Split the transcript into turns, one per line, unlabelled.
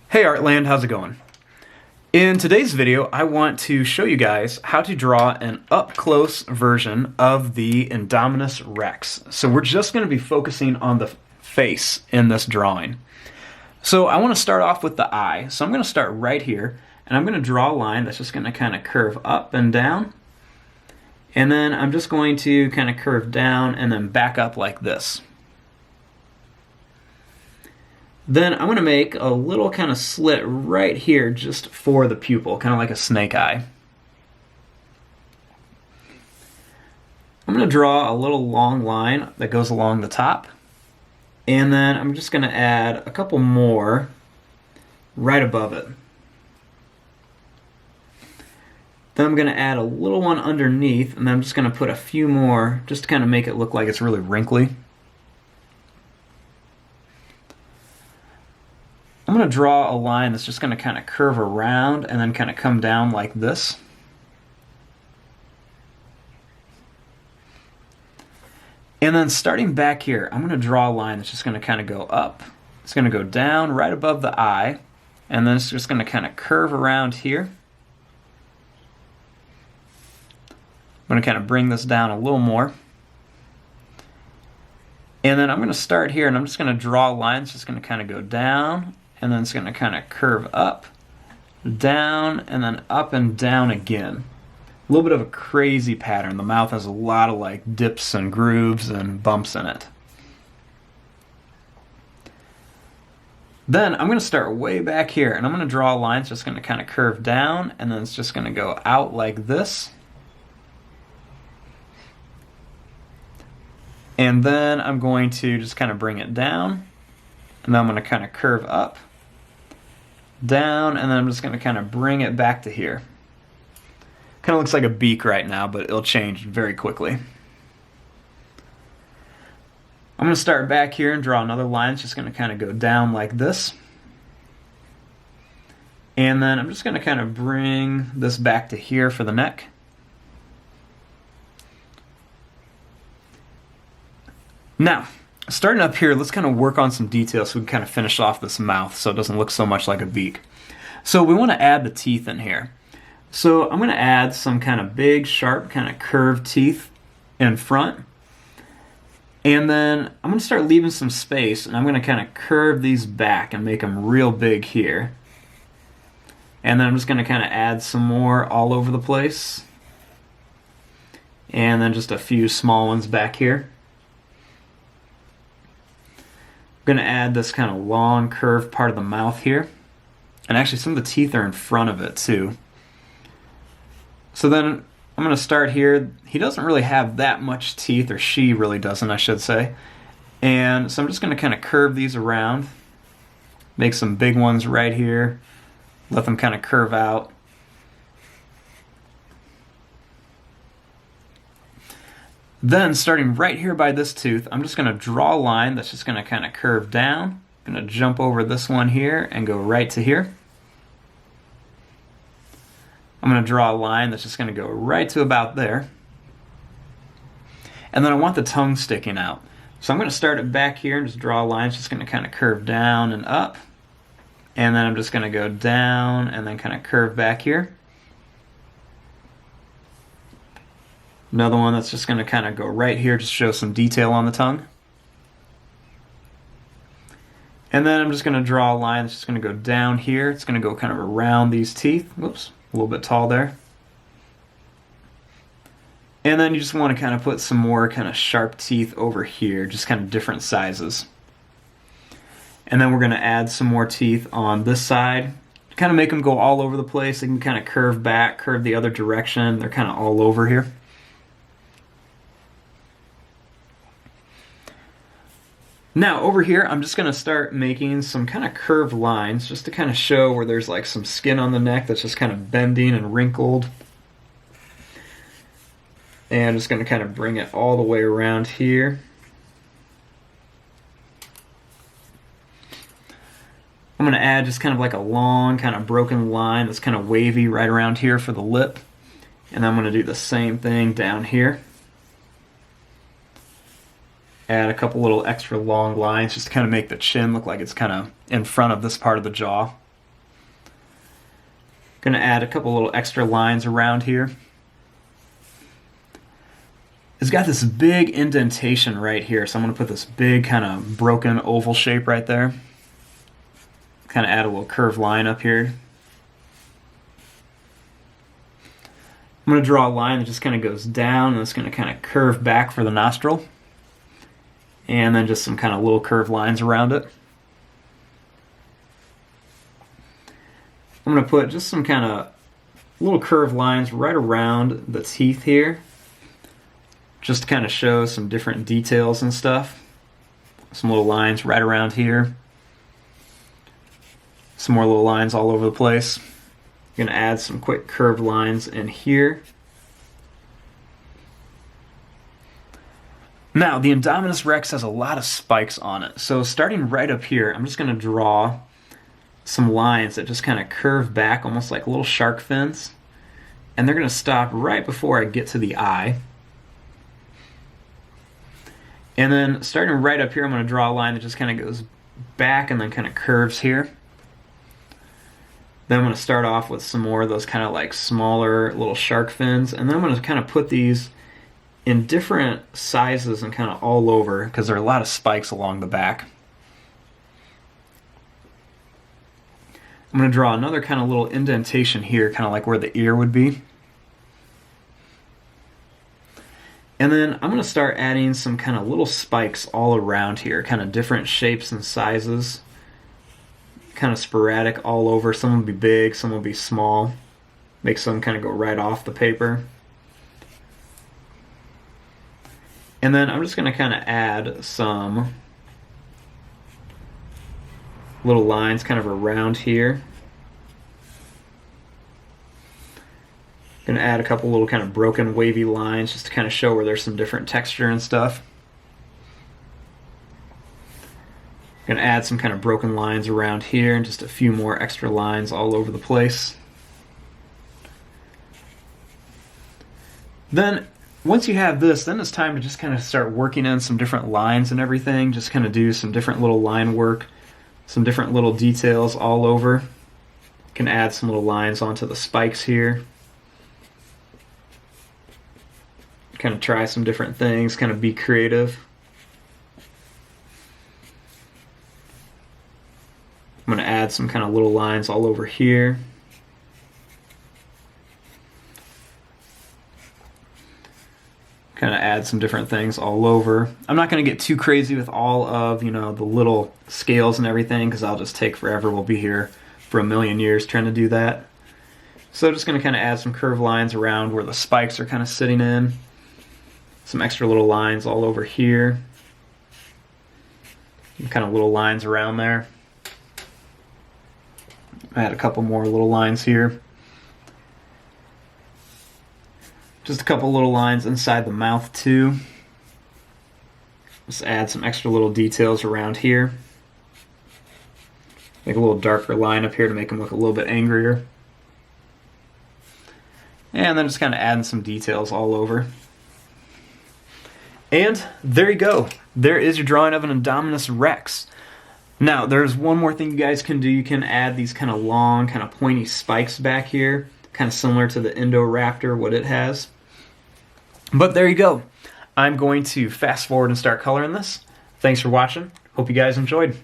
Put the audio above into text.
Hey Artland, how's it going? In today's video, I want to show you guys how to draw an up-close version of the INDOMINUS REX. So we're just going to be focusing on the face in this drawing. So I want to start off with the eye. So I'm going to start right here, and I'm going to draw a line that's just going to kind of curve up and down. And then I'm just going to kind of curve down and then back up like this. Then I'm going to make a little kind of slit right here just for the pupil, kind of like a snake eye. I'm going to draw a little long line that goes along the top. And then I'm just going to add a couple more right above it. Then I'm going to add a little one underneath, and then I'm just going to put a few more just to kind of make it look like it's really wrinkly. I'm going to draw a line that's just going to kind of curve around and then kind of come down like this. And then starting back here, I'm going to draw a line that's just going to kind of go up. It's going to go down right above the eye, and then it's just going to kind of curve around here. I'm going to kind of bring this down a little more. And then I'm going to start here, and I'm just going to draw a line that's just going to kind of go down, and then it's going to kind of curve up, down, and then up and down again. A little bit of a crazy pattern. The mouth has a lot of like dips and grooves and bumps in it. Then I'm going to start way back here, and I'm going to draw a line that's just going to kind of curve down, and then it's just going to go out like this. And then I'm going to just kind of bring it down, and then I'm going to kind of curve up, down, and then I'm just going to kind of bring it back to here. Kind of looks like a beak right now, but it'll change very quickly. I'm going to start back here and draw another line. It's just going to kind of go down like this. And then I'm just going to kind of bring this back to here for the neck. Now, starting up here, let's kind of work on some details so we can kind of finish off this mouth so it doesn't look so much like a beak. So we want to add the teeth in here. So I'm going to add some kind of big, sharp, kind of curved teeth in front. And then I'm going to start leaving some space, and I'm going to kind of curve these back and make them real big here. And then I'm just going to kind of add some more all over the place. And then just a few small ones back here. I'm going to add this kind of long curved part of the mouth here, and actually some of the teeth are in front of it too. So then I'm going to start here. He doesn't really have that much teeth, or she really doesn't, I should say. And so I'm just going to kind of curve these around, make some big ones right here, let them kind of curve out. Then, starting right here by this tooth, I'm just going to draw a line that's just going to kind of curve down. I'm going to jump over this one here and go right to here. I'm going to draw a line that's just going to go right to about there. And then I want the tongue sticking out. So I'm going to start it back here and just draw a line that's just going to kind of curve down and up. And then I'm just going to go down and then kind of curve back here. Another one that's just going to kind of go right here, just show some detail on the tongue. And then I'm just going to draw a line that's just going to go down here. It's going to go kind of around these teeth. Whoops, a little bit tall there. And then you just want to kind of put some more kind of sharp teeth over here, just kind of different sizes. And then we're going to add some more teeth on this side. Kind of make them go all over the place. They can kind of curve back, curve the other direction. They're kind of all over here. Now over here, I'm just going to start making some kind of curved lines just to kind of show where there's like some skin on the neck that's just kind of bending and wrinkled. And I'm just going to kind of bring it all the way around here. I'm going to add just kind of like a long kind of broken line that's kind of wavy right around here for the lip. And I'm going to do the same thing down here. add a couple little extra long lines just to kind of make the chin look like it's kind of in front of this part of the jaw. Gonna add a couple little extra lines around here. It's got this big indentation right here, so I'm gonna put this big kind of broken oval shape right there. Kind of add a little curved line up here. I'm going to draw a line that just kind of goes down, and it's going to kind of curve back for the nostril. And then just some kind of little curved lines around it. I'm going to put just some kind of little curved lines right around the teeth here, just to kind of show some different details and stuff. Some little lines right around here. Some more little lines all over the place. I'm going to add some quick curved lines in here. Now, the Indominus Rex has a lot of spikes on it. So starting right up here, I'm just going to draw some lines that just kind of curve back, almost like little shark fins. And they're going to stop right before I get to the eye. And then starting right up here, I'm going to draw a line that just kind of goes back and then kind of curves here. Then I'm going to start off with some more of those kind of like smaller little shark fins. And then I'm going to kind of put these in different sizes and kind of all over, because there are a lot of spikes along the back. I'm going to draw another kind of little indentation here, kind of like where the ear would be. And then I'm going to start adding some kind of little spikes all around here, kind of different shapes and sizes. Kind of sporadic all over. Some will be big, some will be small. Make some kind of go right off the paper. And then I'm just going to kind of add some little lines kind of around here. Going to add a couple little kind of broken wavy lines just to kind of show where there's some different texture and stuff. Going to add some kind of broken lines around here and just a few more extra lines all over the place. Then once you have this, then it's time to just kind of start working in some different lines and everything. Just kind of do some different little line work, some different little details all over. You can add some little lines onto the spikes here. Kind of try some different things, kind of be creative. I'm going to add some kind of little lines all over here. Kind of add some different things all over. I'm not going to get too crazy with all of, the little scales and everything, because I'll just take forever. We'll be here for a million years trying to do that. So just going to kind of add some curved lines around where the spikes are kind of sitting in. Some extra little lines all over here. Some kind of little lines around there. Add a couple more little lines here. Just a couple little lines inside the mouth too. Just add some extra little details around here. Make a little darker line up here to make him look a little bit angrier. And then just kind of adding some details all over. And there you go. There is your drawing of an Indominus Rex. Now, there's one more thing you guys can do. You can add these kind of long, kind of pointy spikes back here, kind of similar to the Indoraptor, what it has. But there you go. I'm going to fast forward and start coloring this. Thanks for watching. Hope you guys enjoyed.